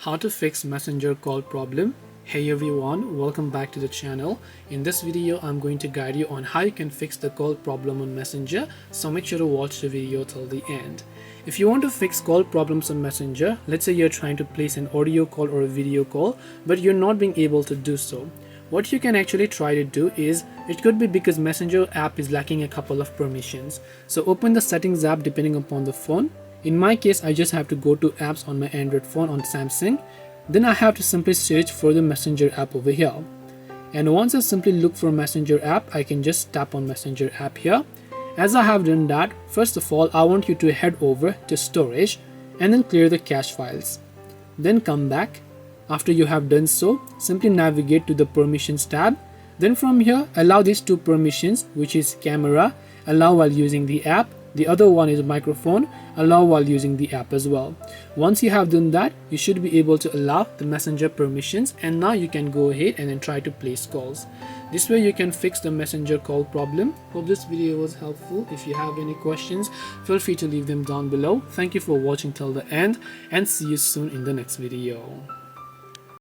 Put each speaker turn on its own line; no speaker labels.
How to fix messenger call problem. Hey everyone, welcome back to the channel. In this video I'm going to guide you on how you can fix the call problem on messenger, so make sure to watch the video till the end. If you want to fix call problems on messenger, let's say you're trying to place an audio call or a video call but you're not being able to do so, what you can actually try to do is, it could be because messenger app is lacking a couple of permissions. So open the settings app depending upon the phone. In my case, I just have to go to apps on my Android phone on Samsung. Then I have to simply search for the messenger app over here. And once I simply look for messenger app, I can just tap on messenger app here. As I have done that, first of all, I want you to head over to storage and then clear the cache files. Then come back. After you have done so, simply navigate to the permissions tab. Then from here, allow these two permissions, which is camera, allow while using the app. The other one is microphone, allow while using the app as well. Once you have done that, you should be able to allow the messenger permissions, and now you can go ahead and then try to place calls. This way you can fix the messenger call problem. Hope this video was helpful. If you have any questions, feel free to leave them down below. Thank you for watching till the end and see you soon in the next video.